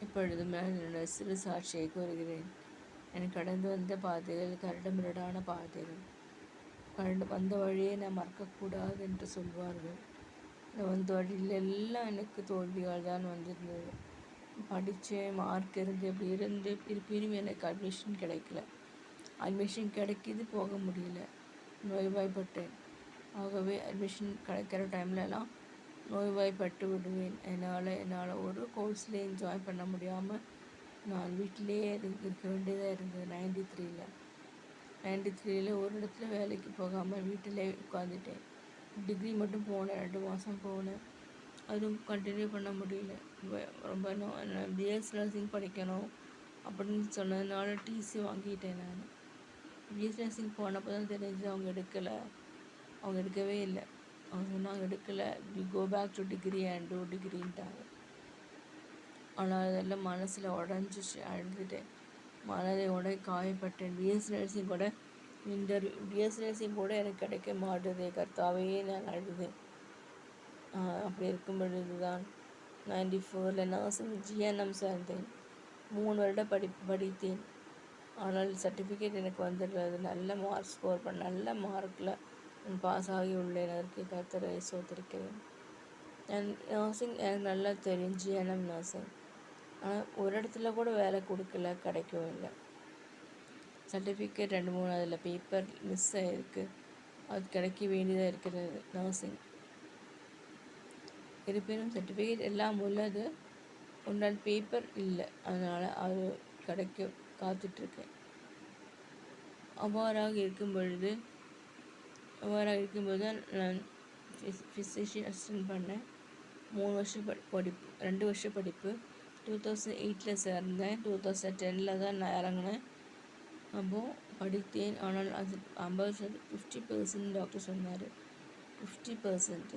இப்பொழுது என்னுடைய சிறு சாட்சியை கூறுகிறேன். எனக்கு கடந்து வந்த பாதைகள் கரடுமுரடான பாதைகள். வந்த வழியை நான் மறக்கக்கூடாது என்று சொல்வார்கள். வந்த வழியில் எல்லாம் எனக்கு தோல்விகள் தான் வந்திருந்தது. படித்தேன், மார்க் இருந்து எப்படி இருந்து இருப்பினும் எனக்கு அட்மிஷன் கிடைக்கல. அட்மிஷன் கிடைக்கிது, போக முடியல. நோய்வாய்ப்பட்டேன். ஆகவே அட்மிஷன் கிடைக்கிற டைம்லலாம் நோய்வாய்ப்பட்டு விடுவேன். என்னால் ஒரு கோர்ஸ்லேயும் ஜாயின் பண்ண முடியாமல் நான் வீட்டிலேயே இருக்க வேண்டியதாக இருந்தது. 93ல் ஒரு இடத்துல வேலைக்கு போகாமல் வீட்டிலே உட்காந்துட்டேன். டிகிரி மட்டும் போனேன், 2 மாதம் போனேன். அதுவும் கண்டினியூ பண்ண முடியல. ரொம்ப பிஎஸ் நர்சிங் படிக்கணும் அப்படின்னு சொன்னதுனால டிசி வாங்கிட்டேன். நான் பிஎஸ் நர்சிங் போனப்போ தான் தெரிஞ்சு அவங்க எடுக்கவே இல்லை. அவங்க சொன்னாங்க எடுக்கலை, we go back to degree and two டிகிரின்ட்டாங்க. ஆனால் அதெல்லாம் மனசில் உடஞ்சிச்சு, அழுதுட்டேன். மனதை காயப்பட்டேன். பிஎஸ் நர்சிங் கூட எனக்கு கிடைக்க மாட்டுதே கர்த்தாவே, நான் அழுதேன். அப்படி இருக்கும் பொழுது தான் 94ல் நர்சிங் ஜிஎன்எம் சேர்ந்தேன். 3 வருடம் படித்தேன். ஆனால் சர்டிஃபிகேட் எனக்கு வந்துடுறது. நல்ல மார்க் ஸ்கோர் பண்ண, நல்ல மார்க்கில் நான் பாஸ் ஆகி உள்ளேன். அதற்கு கர்த்தரை ஸ்தோத்திரிக்கிறேன். நர்சிங் எனக்கு நல்லா தெரியும், ஜிஎன்எம் நர்சிங். ஆனால் ஒரு இடத்துல கூட வேலை கொடுக்கல, கிடைக்கவும் இல்லை. சர்டிஃபிகேட் 2-3 அதில் பேப்பர் மிஸ் ஆகிருக்கு. அது கிடைக்க வேண்டியதாக இருக்கிறது நர்சிங். இருப்பினும் சர்டிஃபிகேட் எல்லாம் உள்ளது, ஒன்றால் பேப்பர் இல்லை. அதனால் அது கிடைக்க காத்துட்ருக்கேன். அவ்வாறாக இருக்கும்பொழுது தான் நான் ஃபிசிஷியன் அசிஸ்டன்ட் பண்ணேன். 3 வருஷம் படிப்பு, 2 வருஷம் படிப்பு. 2008ல் சேர்ந்தேன். 2010ல் தான் நான் இறங்கினேன். அப்போது படித்தேன். ஆனால் அது 50% டாக்டர் சொன்னார். 50%,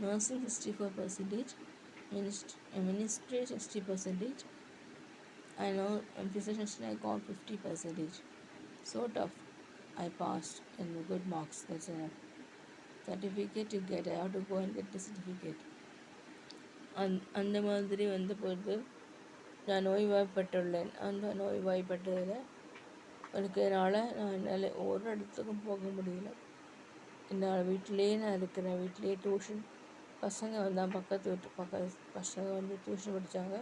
nursing 64%, ministry 60%. I know physician I got 50%. So tough. I passed in good marks. That's enough. Certificate to get. I have to go and get the certificate. அந்த மாதிரி வந்தபோது நான் நோய்வாய்ப்பட்டுள்ளேன். அந்த நோய்வாய்ப்பட்டதில் என்னால் ஒரு இடத்துக்கும் போக முடியல. என்னால் வீட்டிலேயே நான் இருக்கிறேன். வீட்டிலேயே டியூஷன் பசங்க வந்தால் பக்கத்து பசங்க வந்து டியூஷன் படித்தாங்க.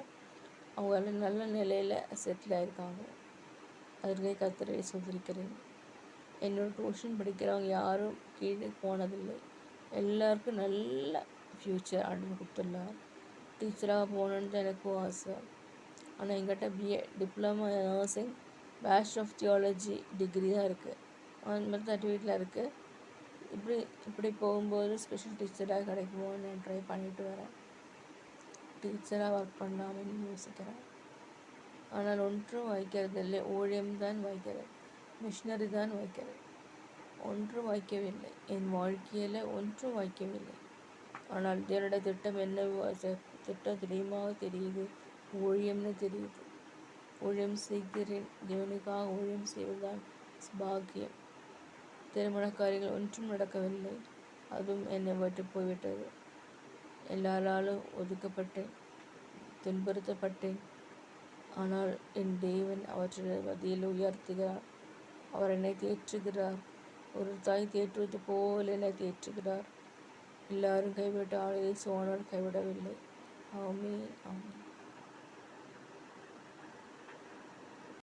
அவங்க நல்ல நிலையில் செட்டில் ஆகிருக்காங்க. அதற்கே கர்த்தரை ஸ்தோத்திரிக்கிறேன். என்னோட டியூஷன் படிக்கிறவங்க யாரும் கீழே போனதில்லை. எல்லாருக்கும் நல்ல ஃப்யூச்சர் ஆண்டவர் கொடுத்துள்ளார். டீச்சராக போகணுன்னு தான் எனக்கும் ஆசை. ஆனால் எங்கிட்ட BA diploma nursing, bachelor of theology degree தான் இருக்குது. அந்த மாதிரி சர்டிஃபிகேட்டில் இருக்குது. இப்படி போகும்போது ஸ்பெஷல் டீச்சராக கிடைக்குமோன்னு நான் ட்ரை பண்ணிட்டு வரேன். டீச்சராக ஒர்க் பண்ணலாம்னு யோசிக்கிறேன். ஆனால் ஒன்றும் வாய்க்கிறதில்லை. ஊழியம்தான் வாய்க்கிறது, மிஷினரி தான் வாய்க்கிறது. ஒன்றும் வாய்க்கவில்லை. என் வாழ்க்கையில் ஒன்றும் வாய்க்கவில்லை. ஆனால் தேவனுடைய திட்டம் என்ன திட்டம் தெரியுது. ஊழியம்னு தெரியுது. ஊழியம் செய்கிறேன். தேவனுக்காக ஊழியம் செய்வதுதான் பாக்கியம். திருமண காரியங்கள் ஒன்றும் நடக்கவில்லை. அதுவும் என்னை விட்டு போய்விட்டது. எல்லாராலும் ஒதுக்கப்பட்டேன், துன்புறுத்தப்பட்டேன். ஆனால் என் தேவன் அவற்றை மத்தியில் உயர்த்துகிறார். அவர் என்னை தேற்றுகிறார். ஒரு தாய் தேற்றுவது போல் என்னை தேற்றுகிறார். எல்லாரும் கைவிட்டாலும் இயேசுவானவர் கைவிடவில்லை. ஆமென், ஆமென்.